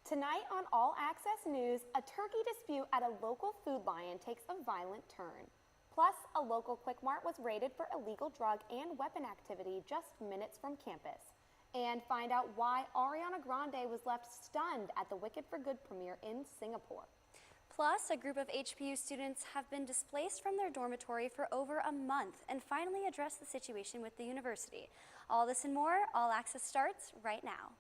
Tonight on All Access News, a turkey dispute at a local Food Lion takes a violent turn. Plus, a local Quick Mart was raided for illegal drug and weapon activity just minutes from campus. And find out why Ariana Grande was left stunned at the Wicked for Good premiere in Singapore. Plus, a group of HPU students have been displaced from their dormitory for over a month and finally addressed the situation with the university. All this and more, All Access starts right now.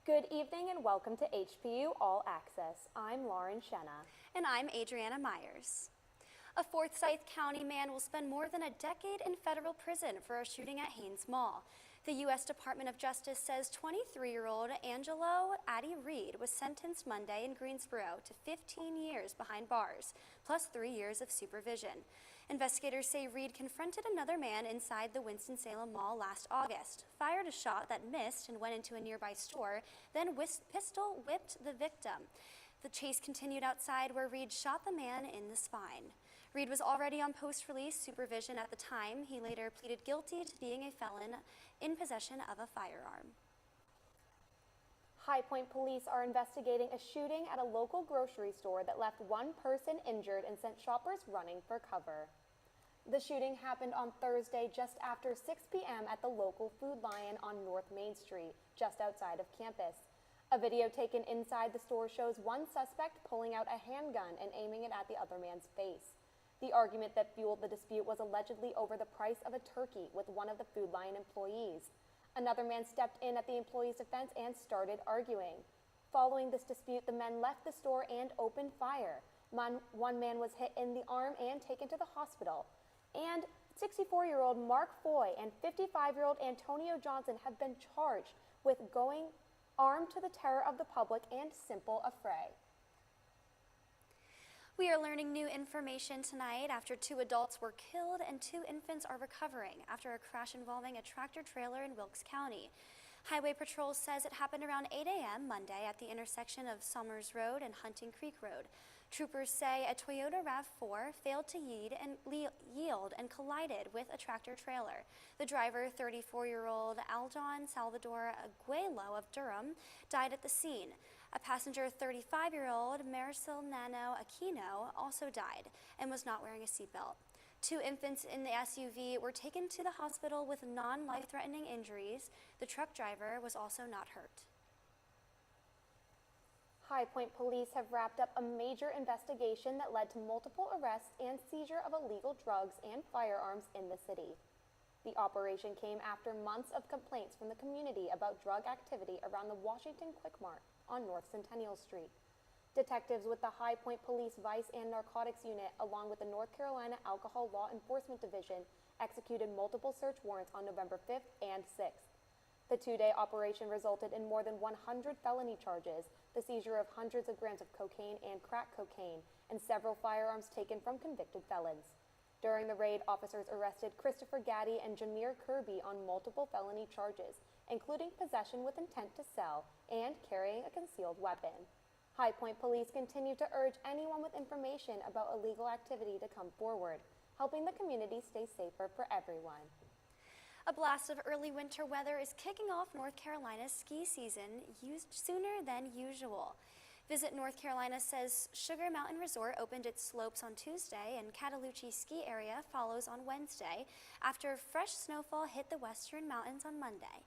Good evening and welcome to HPU All Access. I'm Lauren Shenna. And I'm Adriana Myers. A Forsyth County man will spend more than a decade in federal prison for a shooting at Hanes Mall. The U.S. Department of Justice says 23-year-old Angelo Addie Reed was sentenced Monday in Greensboro to 15 years behind bars, plus 3 years of supervision. Investigators say Reed confronted another man inside the Winston-Salem Mall last August, fired a shot that missed and went into a nearby store, then pistol whipped the victim. The chase continued outside where Reed shot the man in the spine. Reed was already on post-release supervision at the time. He later pleaded guilty to being a felon in possession of a firearm. High Point police are investigating a shooting at a local grocery store that left one person injured and sent shoppers running for cover. The shooting happened on Thursday just after 6 p.m. at the local Food Lion on North Main Street, just outside of campus. A video taken inside the store shows one suspect pulling out a handgun and aiming it at the other man's face. The argument that fueled the dispute was allegedly over the price of a turkey with one of the Food Lion employees. Another man stepped in at the employee's defense and started arguing. Following this dispute, the men left the store and opened fire. One man was hit in the arm and taken to the hospital. And 64-year-old Mark Foy and 55-year-old Antonio Johnson have been charged with going armed to the terror of the public and simple affray. We are learning new information tonight after 2 adults were killed and 2 infants are recovering after a crash involving a tractor trailer in Wilkes County. Highway Patrol says it happened around 8 a.m. Monday at the intersection of Summers Road and Hunting Creek Road. Troopers say a Toyota RAV4 failed to yield and collided with a tractor trailer. The driver, 34-year-old Aldon Salvador Aguelo of Durham, died at the scene. A passenger, 35-year-old Marisol Nano Aquino, also died and was not wearing a seatbelt. 2 infants in the SUV were taken to the hospital with non-life-threatening injuries. The truck driver was also not hurt. High Point police have wrapped up a major investigation that led to multiple arrests and seizure of illegal drugs and firearms in the city. The operation came after months of complaints from the community about drug activity around the Washington Quick Mart on North Centennial Street. Detectives with the High Point Police Vice and Narcotics Unit, along with the North Carolina Alcohol Law Enforcement Division, executed multiple search warrants on November 5th and 6th. The 2-day operation resulted in more than 100 felony charges, the seizure of hundreds of grams of cocaine and crack cocaine, and several firearms taken from convicted felons. During the raid, officers arrested Christopher Gaddy and Jameer Kirby on multiple felony charges, including possession with intent to sell and carrying a concealed weapon. High Point police continue to urge anyone with information about illegal activity to come forward, helping the community stay safer for everyone. A blast of early winter weather is kicking off North Carolina's ski season sooner than usual. Visit North Carolina says Sugar Mountain Resort opened its slopes on Tuesday and Cataloochee ski area follows on Wednesday after fresh snowfall hit the western mountains on Monday.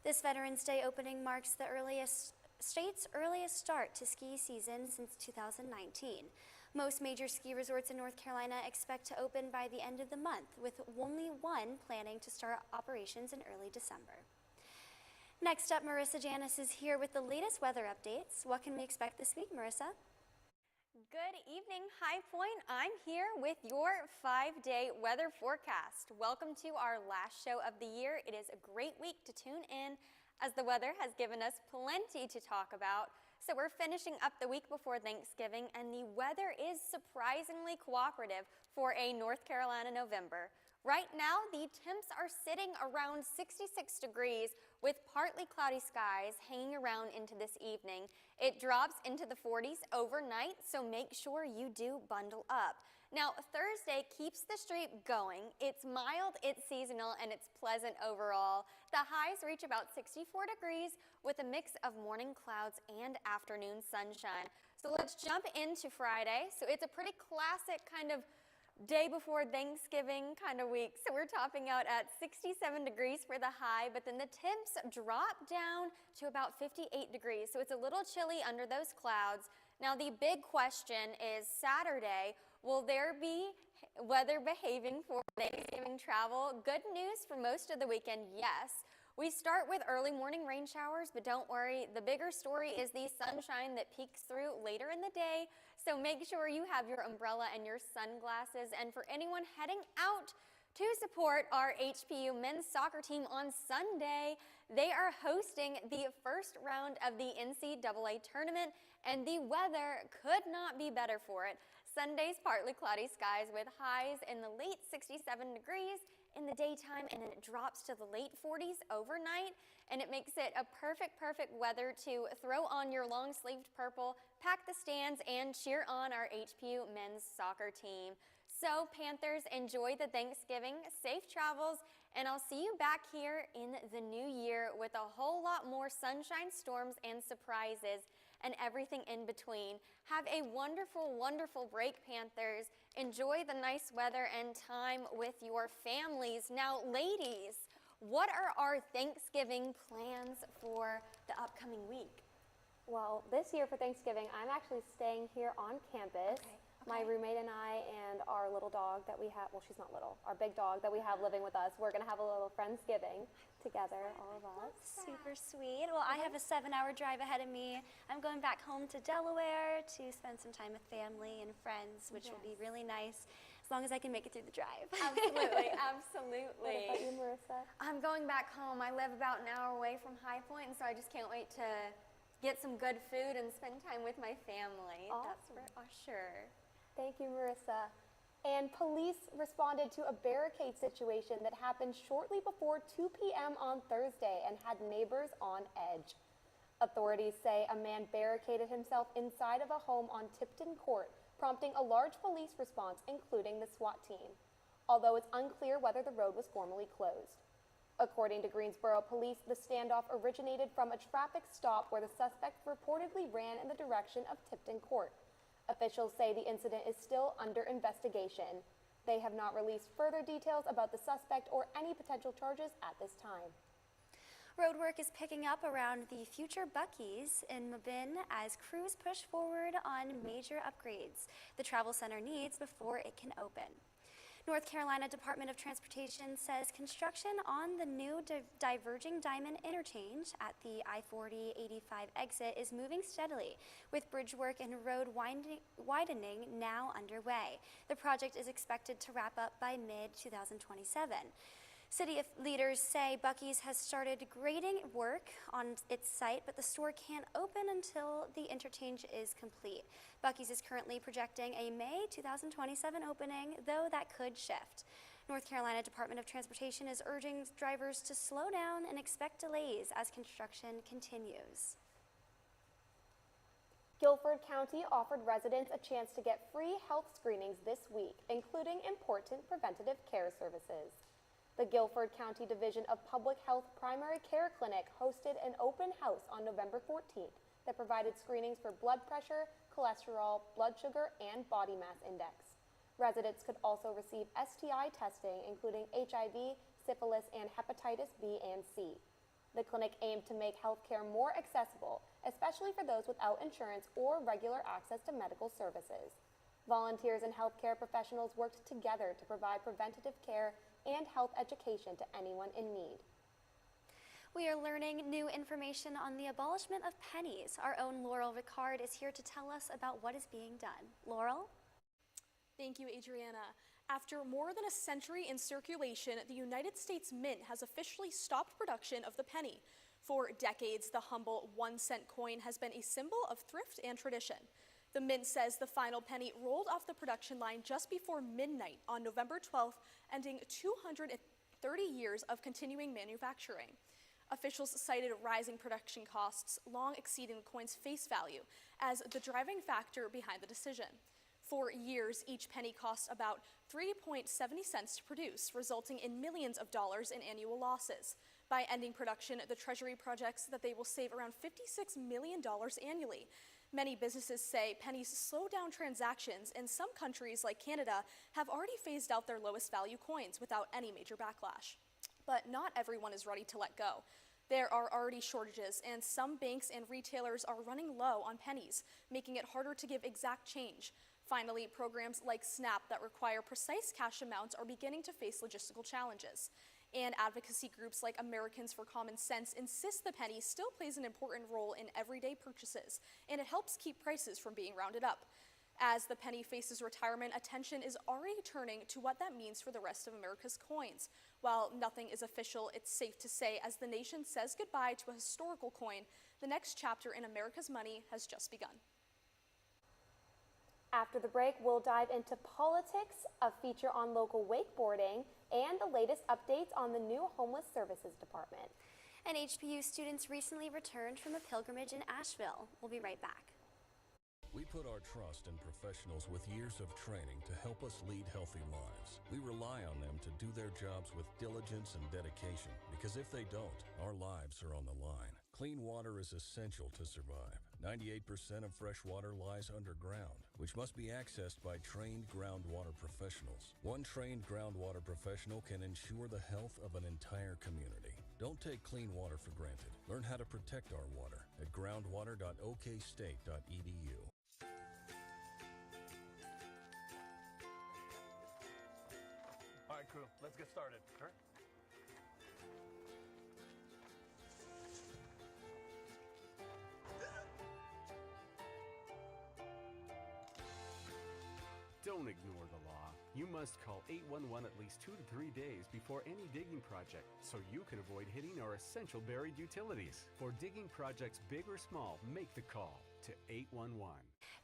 This Veterans Day opening marks the state's earliest start to ski season since 2019. Most major ski resorts in North Carolina expect to open by the end of the month, with only one planning to start operations in early December. Next up, Marissa Janis is here with the latest weather updates. What can we expect this week, Marissa? Good evening, High Point. I'm here with your 5-day weather forecast. Welcome to our last show of the year. It is a great week to tune in as the weather has given us plenty to talk about. So we're finishing up the week before Thanksgiving, and the weather is surprisingly cooperative for a North Carolina November. Right now, the temps are sitting around 66 degrees with partly cloudy skies hanging around into this evening. It drops into the 40s overnight, so make sure you do bundle up. Now, Thursday keeps the streak going. It's mild, it's seasonal, and it's pleasant overall. The highs reach about 64 degrees with a mix of morning clouds and afternoon sunshine. So let's jump into Friday. So it's a pretty classic kind of day before Thanksgiving kind of week. So we're topping out at 67 degrees for the high, but then the temps drop down to about 58 degrees. So it's a little chilly under those clouds. Now the big question is Saturday, will there be weather behaving for Thanksgiving travel? Good news for most of the weekend, yes. We start with early morning rain showers, but don't worry, the bigger story is the sunshine that peeks through later in the day. So make sure you have your umbrella and your sunglasses. And for anyone heading out to support our HPU men's soccer team on Sunday, they are hosting the first round of the NCAA tournament, and the weather could not be better for it. Sunday's partly cloudy skies with highs in the late 67 degrees in the daytime, and then it drops to the late 40s overnight, and it makes it a perfect weather to throw on your long-sleeved purple, pack the stands, and cheer on our HPU men's soccer team. So Panthers, enjoy the Thanksgiving, safe travels, and I'll see you back here in the new year with a whole lot more sunshine, storms, and surprises, and everything in between. Have a wonderful, wonderful break, Panthers. Enjoy the nice weather and time with your families. Now, ladies, what are our Thanksgiving plans for the upcoming week? Well, this year for Thanksgiving, I'm actually staying here on campus. Okay. My roommate and I and our little dog that we have, well, she's not little, our big dog that we have living with us, we're going to have a little Friendsgiving together, all of us. Super sweet. Well, I have a 7-hour drive ahead of me. I'm going back home to Delaware to spend some time with family and friends, which will be really nice as long as I can make it through the drive. Absolutely, What absolutely. about you, Marissa? I'm going back home. I live about an hour away from High Point, and so I just can't wait to get some good food and spend time with my family. That's for sure. Thank you, Marissa. And police responded to a barricade situation that happened shortly before 2 p.m. on Thursday and had neighbors on edge. Authorities say a man barricaded himself inside of a home on Tipton Court, prompting a large police response, including the SWAT team, although it's unclear whether the road was formally closed. According to Greensboro Police, the standoff originated from a traffic stop where the suspect reportedly ran in the direction of Tipton Court. Officials say the incident is still under investigation. They have not released further details about the suspect or any potential charges at this time. Road work is picking up around the future Buc-ee's in Mabin as crews push forward on major upgrades the travel center needs before it can open. North Carolina Department of Transportation says construction on the new diverging diamond interchange at the I-40/85 exit is moving steadily, with bridge work and road widening now underway. The project is expected to wrap up by mid-2027. City leaders say Buc-ee's has started grading work on its site, but the store can't open until the interchange is complete. Buc-ee's is currently projecting a May 2027 opening, though that could shift. North Carolina Department of Transportation is urging drivers to slow down and expect delays as construction continues. Guilford County offered residents a chance to get free health screenings this week, including important preventative care services. The Guilford County Division of Public Health Primary Care Clinic hosted an open house on November 14th that provided screenings for blood pressure, cholesterol, blood sugar, and body mass index. Residents could also receive STI testing, including HIV, syphilis, and hepatitis B and C. The clinic aimed to make healthcare more accessible, especially for those without insurance or regular access to medical services. Volunteers and healthcare professionals worked together to provide preventative care and health education to anyone in need. We are learning new information on the abolishment of pennies. Our own Laurel Ricard is here to tell us about what is being done. Laurel? Thank you, Adriana. After more than a century in circulation, the United States Mint has officially stopped production of the penny. For decades, the humble 1-cent coin has been a symbol of thrift and tradition. The Mint says the final penny rolled off the production line just before midnight on November 12th, ending 230 years of continuing manufacturing. Officials cited rising production costs, long exceeding the coin's face value, as the driving factor behind the decision. For years, each penny cost about 3.70 cents to produce, resulting in millions of dollars in annual losses. By ending production, the Treasury projects that they will save around $56 million annually. Many businesses say pennies slow down transactions, and some countries, like Canada, have already phased out their lowest value coins without any major backlash. But not everyone is ready to let go. There are already shortages, and some banks and retailers are running low on pennies, making it harder to give exact change. Finally, programs like SNAP that require precise cash amounts are beginning to face logistical challenges. And advocacy groups like Americans for Common Sense insist the penny still plays an important role in everyday purchases, and it helps keep prices from being rounded up. As the penny faces retirement, attention is already turning to what that means for the rest of America's coins. While nothing is official, it's safe to say as the nation says goodbye to a historical coin, the next chapter in America's money has just begun. After the break, we'll dive into politics, a feature on local wakeboarding, and the latest updates on the new Homeless Services Department. And HBU students recently returned from a pilgrimage in Asheville. We'll be right back. We put our trust in professionals with years of training to help us lead healthy lives. We rely on them to do their jobs with diligence and dedication, because if they don't, our lives are on the line. Clean water is essential to survive. 98% of fresh water lies underground, which must be accessed by trained groundwater professionals. One trained groundwater professional can ensure the health of an entire community. Don't take clean water for granted. Learn how to protect our water at groundwater.okstate.edu. All right, crew, let's get started. All right. Don't ignore the law. You must call 811 at least 2 to 3 days before any digging project so you can avoid hitting our essential buried utilities. For digging projects big or small, make the call to 811.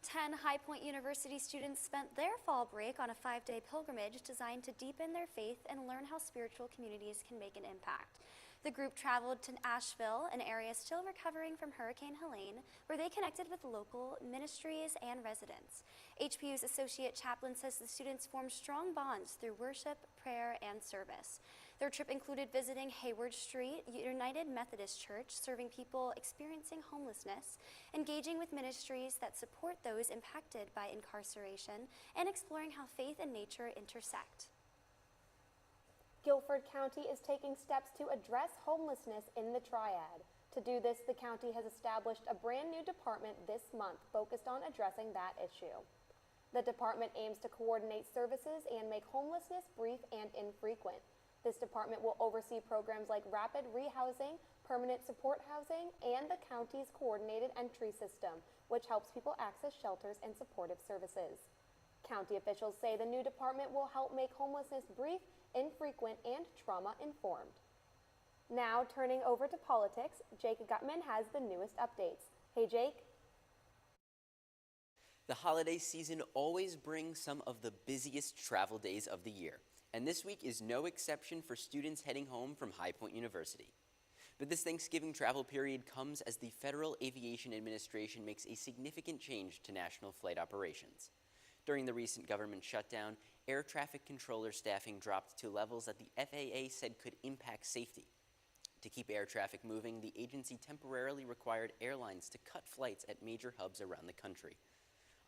10 High Point University students spent their fall break on a 5-day pilgrimage designed to deepen their faith and learn how spiritual communities can make an impact. The group traveled to Asheville, an area still recovering from Hurricane Helene, where they connected with local ministries and residents. HPU's associate chaplain says the students formed strong bonds through worship, prayer, and service. Their trip included visiting Hayward Street United Methodist Church, serving people experiencing homelessness, engaging with ministries that support those impacted by incarceration, and exploring how faith and nature intersect. Guilford County is taking steps to address homelessness in the Triad. To do this, the county has established a brand new department this month focused on addressing that issue. The department aims to coordinate services and make homelessness brief and infrequent. This department will oversee programs like rapid rehousing, permanent support housing, and the county's coordinated entry system, which helps people access shelters and supportive services. County officials say the new department will help make homelessness brief, infrequent, and trauma-informed. Now, turning over to politics, Jake Gutman has the newest updates. Hey, Jake. The holiday season always brings some of the busiest travel days of the year, and this week is no exception for students heading home from High Point University. But this Thanksgiving travel period comes as the Federal Aviation Administration makes a significant change to national flight operations. During the recent government shutdown, air traffic controller staffing dropped to levels that the FAA said could impact safety. To keep air traffic moving, the agency temporarily required airlines to cut flights at major hubs around the country.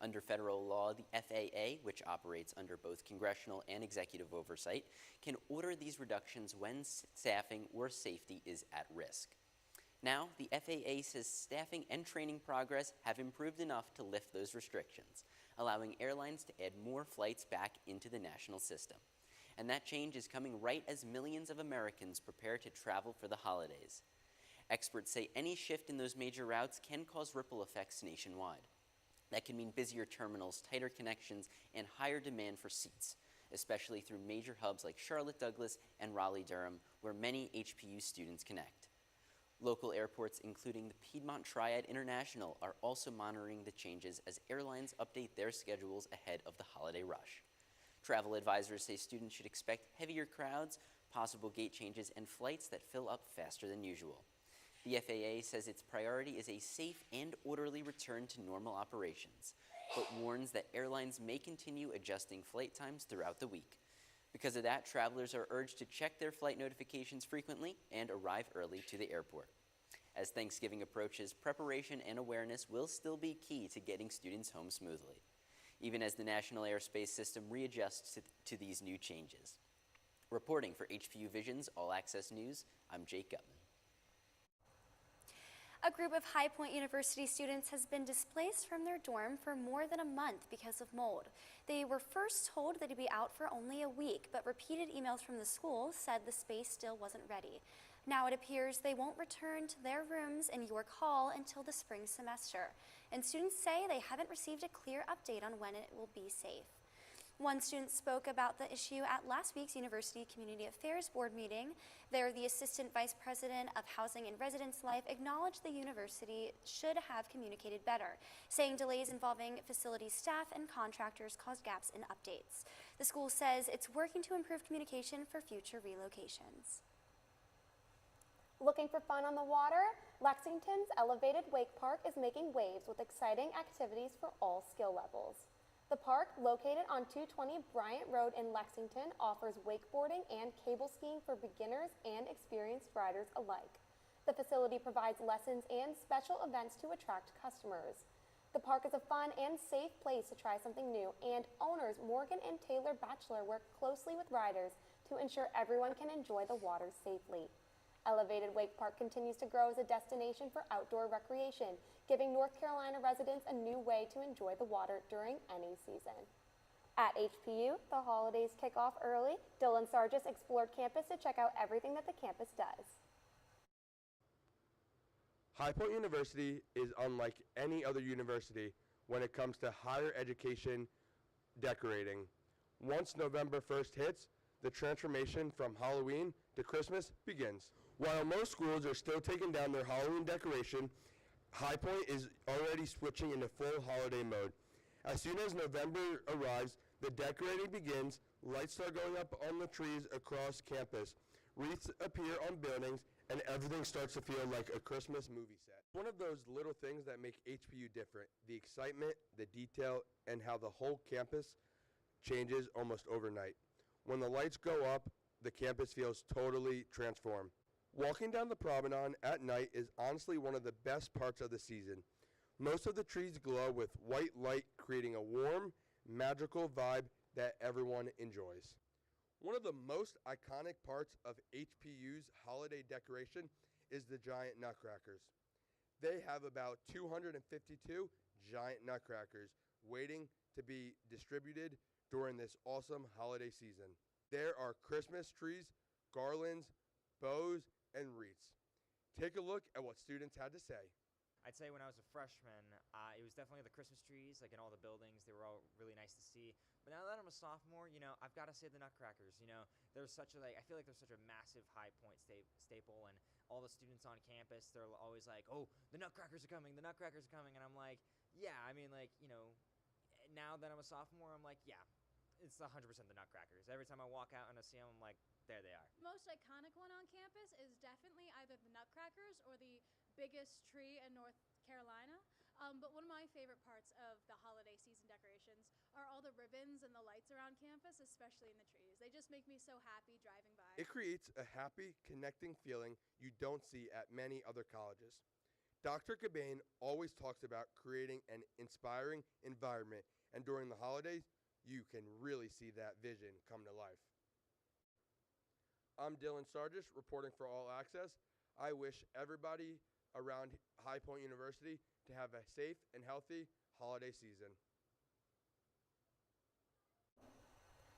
Under federal law, the FAA, which operates under both congressional and executive oversight, can order these reductions when staffing or safety is at risk. Now, the FAA says staffing and training progress have improved enough to lift those restrictions, allowing airlines to add more flights back into the national system. And that change is coming right as millions of Americans prepare to travel for the holidays. Experts say any shift in those major routes can cause ripple effects nationwide. That can mean busier terminals, tighter connections, and higher demand for seats, especially through major hubs like Charlotte Douglas and Raleigh-Durham, where many HPU students connect. Local airports, including the Piedmont Triad International, are also monitoring the changes as airlines update their schedules ahead of the holiday rush. Travel advisors say students should expect heavier crowds, possible gate changes, and flights that fill up faster than usual. The FAA says its priority is a safe and orderly return to normal operations, but warns that airlines may continue adjusting flight times throughout the week. Because of that, travelers are urged to check their flight notifications frequently and arrive early to the airport. As Thanksgiving approaches, preparation and awareness will still be key to getting students home smoothly, even as the National Airspace System readjusts to these new changes. Reporting for HPU Vision's All Access News, I'm Jake Gutman. A group of High Point University students has been displaced from their dorm for more than a month because of mold. They were first told they'd be out for only a week, but repeated emails from the school said the space still wasn't ready. Now it appears they won't return to their rooms in York Hall until the spring semester, and students say they haven't received a clear update on when it will be safe. One student spoke about the issue at last week's University Community Affairs Board meeting. There, the Assistant Vice President of Housing and Residence Life acknowledged the university should have communicated better, saying delays involving facility staff and contractors caused gaps in updates. The school says it's working to improve communication for future relocations. Looking for fun on the water? Lexington's elevated wake park is making waves with exciting activities for all skill levels. The park, located on 220 Bryant Road in Lexington, offers wakeboarding and cable skiing for beginners and experienced riders alike. The facility provides lessons and special events to attract customers. The park is a fun and safe place to try something new, and owners Morgan and Taylor Batchelor work closely with riders to ensure everyone can enjoy the water safely. Elevated Wake Park continues to grow as a destination for outdoor recreation, giving North Carolina residents a new way to enjoy the water during any season. At HPU, the holidays kick off early. Dylan Sargis explored campus to check out everything that the campus does. High Point University is unlike any other university when it comes to higher education decorating. Once November 1st hits, the transformation from Halloween to Christmas begins. While most schools are still taking down their Halloween decoration, High Point is already switching into full holiday mode. As soon as November arrives, the decorating begins, lights start going up on the trees across campus, wreaths appear on buildings, and everything starts to feel like a Christmas movie set. One of those little things that make HPU different, the excitement, the detail, and how the whole campus changes almost overnight. When the lights go up, the campus feels totally transformed. Walking down the promenade at night is honestly one of the best parts of the season. Most of the trees glow with white light, creating a warm, magical vibe that everyone enjoys. One of the most iconic parts of HPU's holiday decoration is the giant nutcrackers. They have about 252 giant nutcrackers waiting to be distributed during this awesome holiday season. There are Christmas trees, garlands, bows, and wreaths. Take a look at what students had to say. I'd say when I was a freshman, it was definitely the Christmas trees, like in all the buildings. They were all really nice to see. But now that I'm a sophomore, I've got to say the nutcrackers. There's such a, I feel like there's such a massive High Point staple, and all the students on campus, they're always like, oh, the nutcrackers are coming, the nutcrackers are coming. And I'm like, yeah, now that I'm a sophomore, I'm like, yeah, it's 100% the nutcrackers. Every time I walk out and I see them, I'm like, there they are. Most iconic one on campus is definitely either the nutcrackers or the biggest tree in North Carolina. But one of my favorite parts of the holiday season decorations are all the ribbons and the lights around campus, especially in the trees. They just make me so happy driving by. It creates a happy, connecting feeling you don't see at many other colleges. Dr. Cobain always talks about creating an inspiring environment, and during the holidays, you can really see that vision come to life. I'm Dylan Sargis, reporting for All Access. I wish everybody around High Point University to have a safe and healthy holiday season.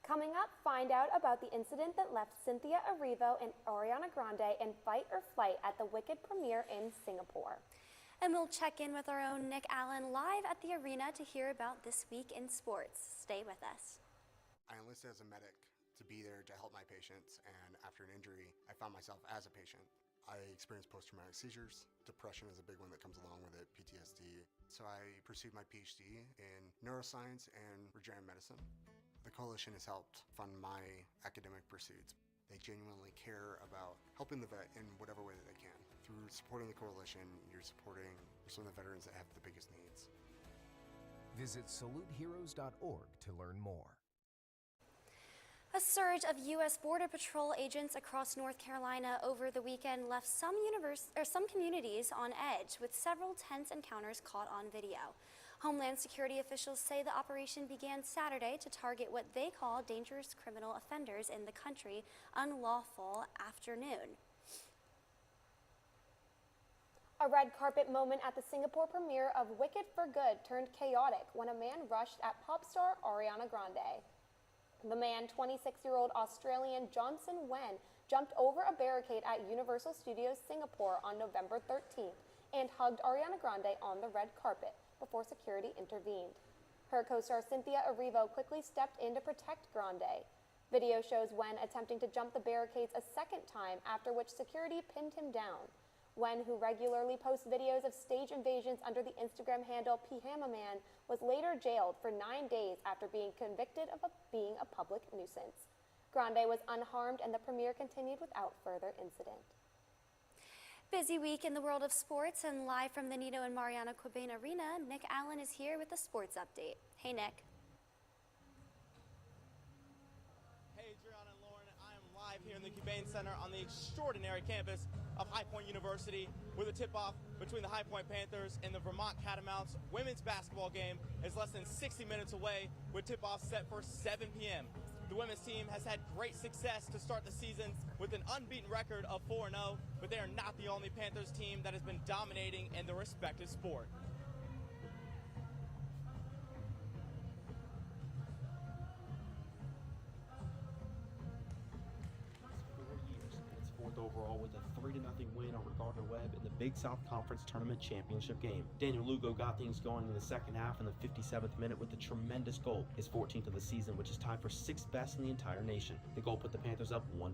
Coming up, find out about the incident that left Cynthia Erivo and Ariana Grande in fight or flight at the Wicked premiere in Singapore. And we'll check in with our own Nick Allen live at the arena to hear about this week in sports. Stay with us. I enlisted as a medic to be there to help my patients, and after an injury, I found myself as a patient. I experienced post-traumatic seizures. Depression is a big one that comes along with it, PTSD. So I pursued my PhD in neuroscience and regenerative medicine. The coalition has helped fund my academic pursuits. They genuinely care about helping the vet in whatever way that they can. Through supporting the coalition, you're supporting some of the veterans that have the biggest needs. Visit saluteheroes.org to learn more. A surge of U.S. Border Patrol agents across North Carolina over the weekend left some communities on edge, with several tense encounters caught on video. Homeland Security officials say the operation began Saturday to target what they call dangerous criminal offenders in the country unlawful afternoon. A red carpet moment at the Singapore premiere of Wicked for Good turned chaotic when a man rushed at pop star Ariana Grande. The man, 26-year-old Australian Johnson Wen, jumped over a barricade at Universal Studios Singapore on November 13th and hugged Ariana Grande on the red carpet before security intervened. Her co-star Cynthia Erivo quickly stepped in to protect Grande. Video shows Wen attempting to jump the barricades a second time, after which security pinned him down. Wen, who regularly posts videos of stage invasions under the Instagram handle Pijamaman, was later jailed for 9 days after being convicted of being a public nuisance. Grande was unharmed and the premiere continued without further incident. Busy week in the world of sports, and live from the Nito and Mariana Quibane Arena, Nick Allen is here with a sports update. Hey, Nick. Hey, Adriana and Lauren, I am live here in the Quibane Center on the extraordinary campus of High Point University, with a tip-off between the High Point Panthers and the Vermont Catamounts. Women's basketball game is less than 60 minutes away, with tip-off set for 7 p.m. The women's team has had great success to start the season with an unbeaten record of 4-0, but they are not the only Panthers team that has been dominating in their respective sport. Overall with a 3-0 win over Gardner-Webb in the Big South Conference Tournament Championship game. Daniel Lugo got things going in the second half in the 57th minute with a tremendous goal, his 14th of the season, which is tied for 6th best in the entire nation. The goal put the Panthers up 1-0.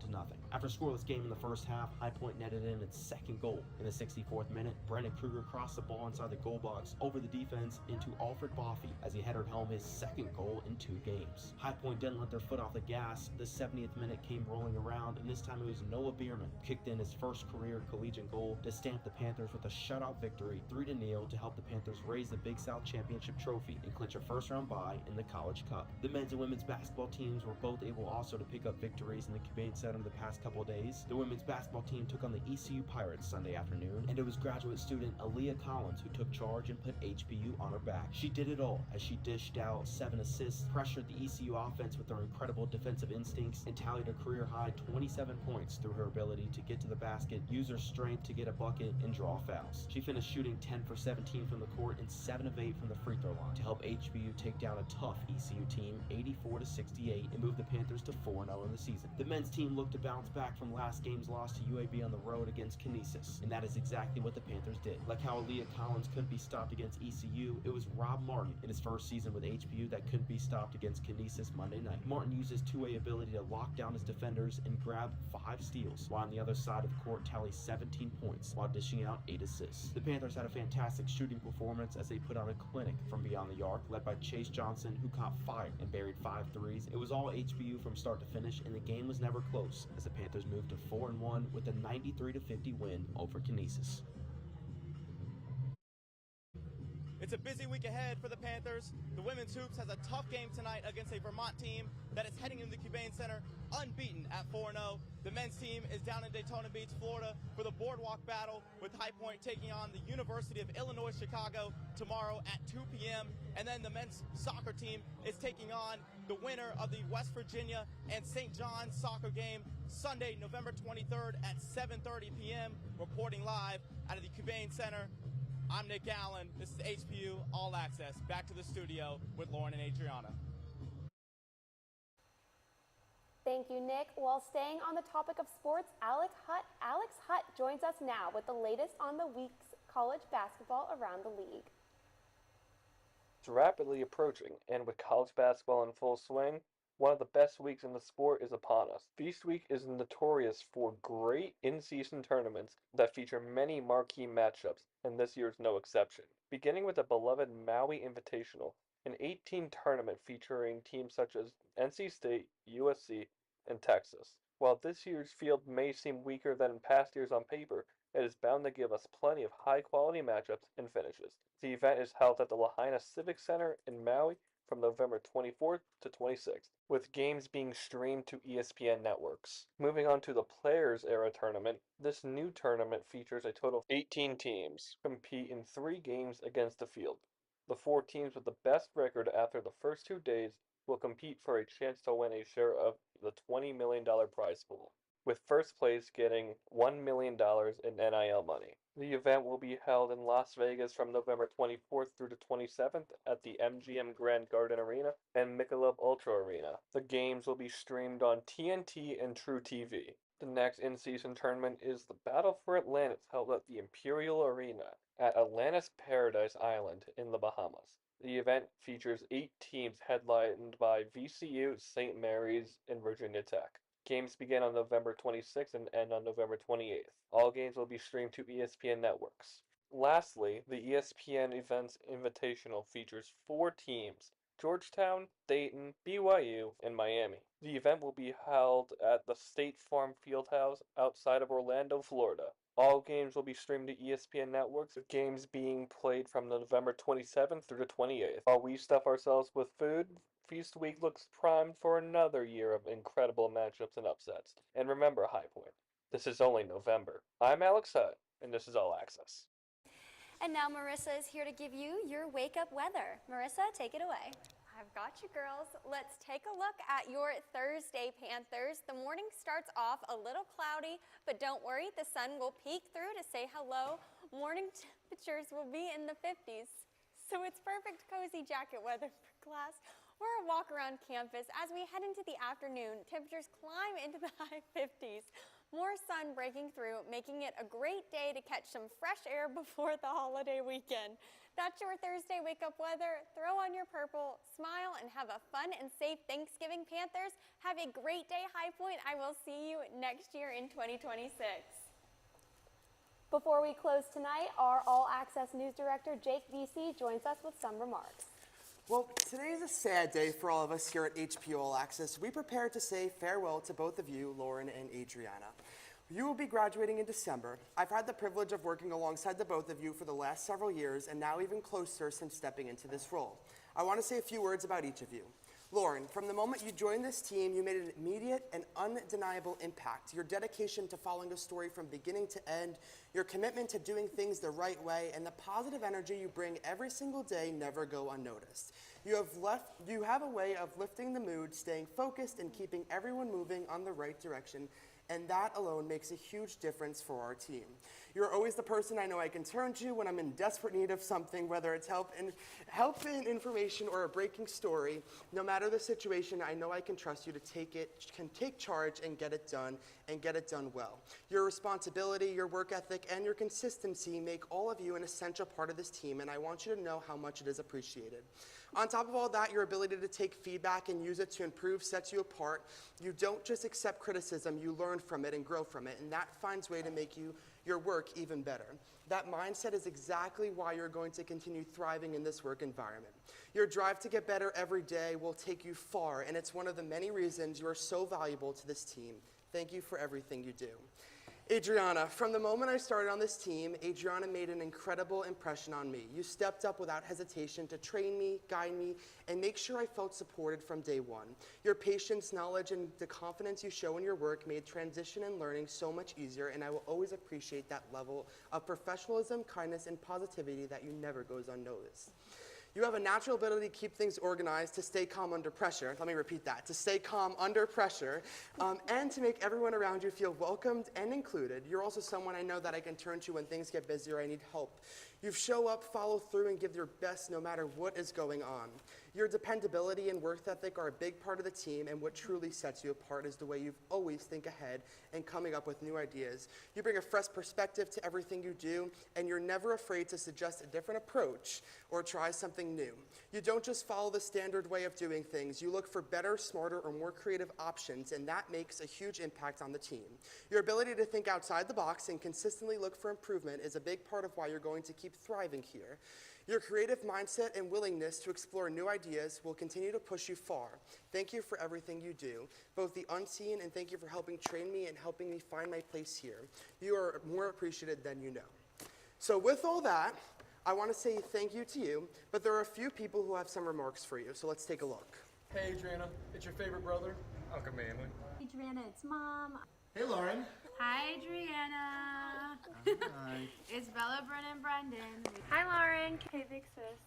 After a scoreless game in the first half, High Point netted in its second goal. In the 64th minute, Brendan Kruger crossed the ball inside the goal box over the defense into Alfred Boffey as he headed home his second goal in 2 games. High Point didn't let their foot off the gas. The 70th minute came rolling around, and this time it was Noah Bierman kicked in his first career collegiate goal to stamp the Panthers with a shutout victory 3-0 to help the Panthers raise the Big South Championship trophy and clinch a first-round bye in the College Cup. The men's and women's basketball teams were both able also to pick up victories in the Quibane Center the past couple of days. The women's basketball team took on the ECU Pirates Sunday afternoon, and it was graduate student Aaliyah Collins who took charge and put HBU on her back. She did it all as she dished out 7 assists, pressured the ECU offense with her incredible defensive instincts, and tallied a career-high 27 points through her ability to get to the basket, use her strength to get a bucket, and draw fouls. She finished shooting 10 for 17 from the court and 7 of 8 from the free throw line to help HBU take down a tough ECU team 84-68 and move the Panthers to 4-0 in the season. The men's team looked to bounce back from last game's loss to UAB on the road against Canisius, and that is exactly what the Panthers did. Like how Aaliyah Collins couldn't be stopped against ECU, it was Rob Martin in his first season with HBU that couldn't be stopped against Canisius Monday night. Martin used his two-way ability to lock down his defenders and grab 5 steals, while on the other side of the court tally 17 points while dishing out 8 assists. The Panthers had a fantastic shooting performance as they put on a clinic from beyond the arc, led by Chase Johnson, who caught fire and buried 5 threes. It was all HBU from start to finish, and the game was never close as the Panthers moved to 4-1 with a 93-50 win over Canisius. It's a busy week ahead for the Panthers. The women's hoops has a tough game tonight against a Vermont team that is heading into the Quibane Center unbeaten at 4-0. The men's team is down in Daytona Beach, Florida for the Boardwalk Battle, with High Point taking on the University of Illinois Chicago tomorrow at 2 p.m. And then the men's soccer team is taking on the winner of the West Virginia and St. John's soccer game Sunday, November 23rd at 7:30 p.m. Reporting live out of the Quibane Center, I'm Nick Allen. This is HBU All Access. Back to the studio with Lauren and Adriana. Thank you, Nick. While staying on the topic of sports, Alex Hutt joins us now with the latest on the week's college basketball around the league. It's rapidly approaching, and with college basketball in full swing, One of the best weeks in the sport is upon us. Feast Week is notorious for great in-season tournaments that feature many marquee matchups, and this year is no exception. Beginning with the beloved Maui Invitational, an 18 tournament featuring teams such as NC State, USC, and Texas. While this year's field may seem weaker than in past years on paper, it is bound to give us plenty of high-quality matchups and finishes. The event is held at the Lahaina Civic Center in Maui from November 24th to 26th, with games being streamed to ESPN networks. Moving on to the Players Era Tournament, this new tournament features a total of 18 teams compete in 3 games against the field. The 4 teams with the best record after the first 2 days will compete for a chance to win a share of the $20 million prize pool, with first place getting $1 million in NIL money. The event will be held in Las Vegas from November 24th through the 27th at the MGM Grand Garden Arena and Michelob Ultra Arena. The games will be streamed on TNT and True TV. The next in-season tournament is the Battle for Atlantis, held at the Imperial Arena at Atlantis Paradise Island in the Bahamas. The event features 8 teams headlined by VCU, St. Mary's, and Virginia Tech. Games begin on November 26th and end on November 28th. All games will be streamed to ESPN networks. Lastly, the ESPN Events Invitational features 4 teams: Georgetown, Dayton, BYU, and Miami. The event will be held at the State Farm Fieldhouse outside of Orlando, Florida. All games will be streamed to ESPN networks, with games being played from November 27th through the 28th. While we stuff ourselves with food, Feast Week looks primed for another year of incredible matchups and upsets. And remember, High Point, this is only November. I'm Alex Hutt, and this is All Access. And now Marissa is here to give you your wake-up weather. Marissa, take it away. I've got you, girls. Let's take a look at your Thursday, Panthers. The morning starts off a little cloudy, but don't worry, the sun will peek through to say hello. Morning temperatures will be in the 50s, so it's perfect cozy jacket weather for class or a walk around campus. As we head into the afternoon, temperatures climb into the high 50s. More sun breaking through, making it a great day to catch some fresh air before the holiday weekend. That's your Thursday wake-up weather. Throw on your purple, smile, and have a fun and safe Thanksgiving, Panthers. Have a great day, High Point. I will see you next year in 2026. Before we close tonight, our All Access News Director, Jake Vesey, joins us with some remarks. Well, today is a sad day for all of us here at HPO All Access. We prepare to say farewell to both of you, Lauren and Adriana. You will be graduating in December. I've had the privilege of working alongside the both of you for the last several years, and now even closer since stepping into this role. I want to say a few words about each of you. Lauren, from the moment you joined this team, you made an immediate and undeniable impact. Your dedication to following a story from beginning to end, your commitment to doing things the right way, and the positive energy you bring every single day never go unnoticed. You have a way of lifting the mood, staying focused, and keeping everyone moving on the right direction, and that alone makes a huge difference for our team. You're always the person I know I can turn to when I'm in desperate need of something, whether it's help in information or a breaking story. No matter the situation, I know I can trust you to take charge and get it done well. Your responsibility, your work ethic, and your consistency make all of you an essential part of this team, and I want you to know how much it is appreciated. On top of all that, your ability to take feedback and use it to improve sets you apart. You don't just accept criticism, you learn from it and grow from it, and that finds a way to make your work even better. That mindset is exactly why you're going to continue thriving in this work environment. Your drive to get better every day will take you far, and it's one of the many reasons you are so valuable to this team. Thank you for everything you do. Adriana, from the moment I started on this team, Adriana made an incredible impression on me. You stepped up without hesitation to train me, guide me, and make sure I felt supported from day one. Your patience, knowledge, and the confidence you show in your work made transition and learning so much easier, and I will always appreciate that level of professionalism, kindness, and positivity that you never goes unnoticed. You have a natural ability to keep things organized, to stay calm under pressure. Let me repeat that. To stay calm under pressure, and to make everyone around you feel welcomed and included. You're also someone I know that I can turn to when things get busy or I need help. You show up, follow through, and give your best no matter what is going on. Your dependability and work ethic are a big part of the team, and what truly sets you apart is the way you always think ahead and coming up with new ideas. You bring a fresh perspective to everything you do, and you're never afraid to suggest a different approach or try something new. You don't just follow the standard way of doing things. You look for better, smarter, or more creative options, and that makes a huge impact on the team. Your ability to think outside the box and consistently look for improvement is a big part of why you're going to keep thriving here. Your creative mindset and willingness to explore new ideas will continue to push you far. Thank you for everything you do, both the unseen, and thank you for helping train me and helping me find my place here. You are more appreciated than you know. So with all that, I want to say thank you to you, but there are a few people who have some remarks for you, so let's take a look. Hey Adriana, it's your favorite brother, Uncle Manley. Adriana, it's Mom. Hey Lauren. Hi, Adriana. Hi. It's Bella, Brennan, Brendan. Hi, Lauren. Hey, Big Sis.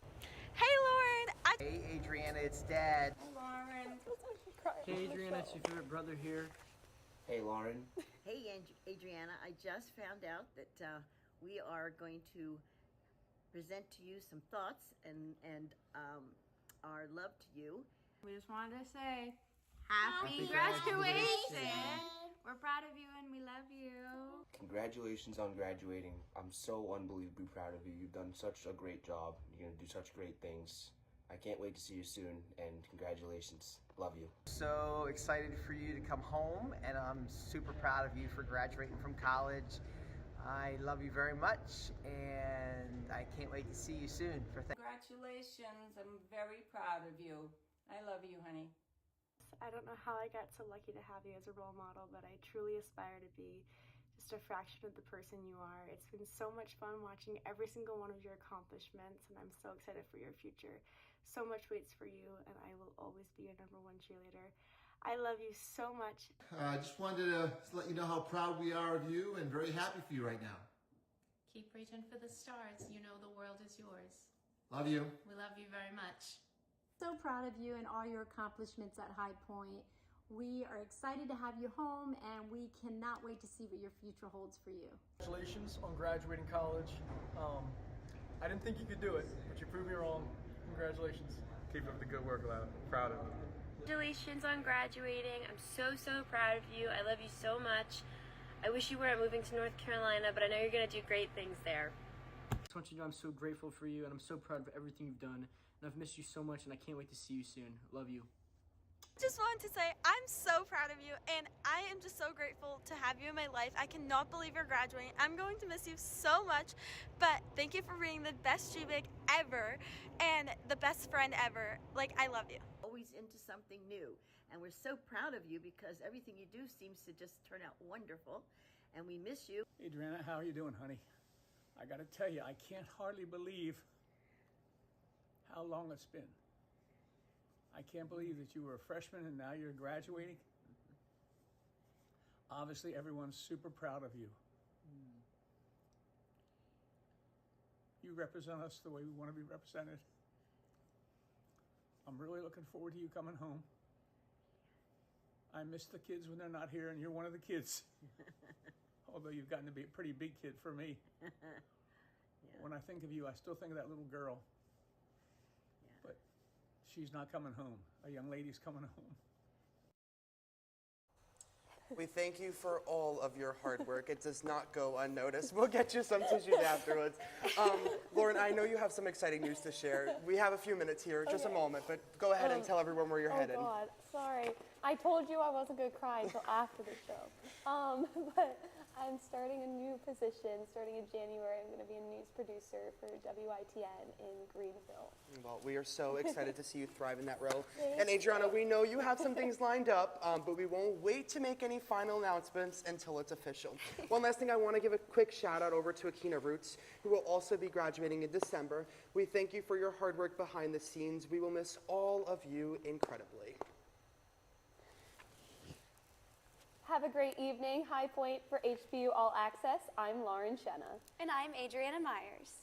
Hey, Lauren. Hey, Adriana, it's Dad. Hi, Lauren. Hey Adriana, it's your favorite brother here. Hey, Lauren. Hey, Adriana, I just found out that we are going to present to you some thoughts and our love to you. We just wanted to say Happy graduation. We're proud of you and we love you. Congratulations on graduating. I'm so unbelievably proud of you. You've done such a great job. You're going to do such great things. I can't wait to see you soon, and congratulations. Love you. So excited for you to come home, and I'm super proud of you for graduating from college. I love you very much, and I can't wait to see you soon. Congratulations. I'm very proud of you. I love you, honey. I don't know how I got so lucky to have you as a role model, but I truly aspire to be just a fraction of the person you are. It's been so much fun watching every single one of your accomplishments, and I'm so excited for your future. So much waits for you, and I will always be your #1 cheerleader. I love you so much. I just wanted to let you know how proud we are of you and very happy for you right now. Keep reaching for the stars. You know the world is yours. Love you. We love you very much. So proud of you and all your accomplishments at High Point. We are excited to have you home, and we cannot wait to see what your future holds for you. Congratulations on graduating college. I didn't think you could do it, but you proved me wrong. Congratulations. Keep up the good work, Lana. Proud of you. Congratulations on graduating. I'm so proud of you. I love you so much. I wish you weren't moving to North Carolina, but I know you're going to do great things there. I just want you to know I'm so grateful for you, and I'm so proud of everything you've done. And I've missed you so much, and I can't wait to see you soon. Love you. Just wanted to say I'm so proud of you, and I am just so grateful to have you in my life. I cannot believe you're graduating. I'm going to miss you so much, but thank you for being the best G-Big ever and the best friend ever. Like, I love you. Always into something new, and we're so proud of you because everything you do seems to just turn out wonderful, and we miss you. Adriana, how are you doing, honey? I gotta tell you, I can't hardly believe how long it's been. I can't believe that you were a freshman and now you're graduating. Obviously, everyone's super proud of you. You represent us the way we want to be represented. I'm really looking forward to you coming home. I miss the kids when they're not here, and you're one of the kids. Although you've gotten to be a pretty big kid for me. Yeah. When I think of you, I still think of that little girl. But she's not coming home. A young lady's coming home. We thank you for all of your hard work. It does not go unnoticed. We'll get you some tissues afterwards. Lauren, I know you have some exciting news to share. We have a few minutes here, just a moment, but go ahead and tell everyone where you're headed. Oh God, sorry. I told you I wasn't going to cry until after the show. But I'm starting a new position. Starting in January, I'm going to be a news producer for WITN in Greenville. Well, we are so excited to see you thrive in that role. Thank And Adriana, you. we know you have some things lined up, but we won't wait to make any final announcements until it's official. One last thing, I want to give a quick shout out over to Akina Roots, who will also be graduating in December. We thank you for your hard work behind the scenes. We will miss all of you incredibly. Have a great evening. High Point for HBU All Access. I'm Lauren Shenna. And I'm Adriana Myers.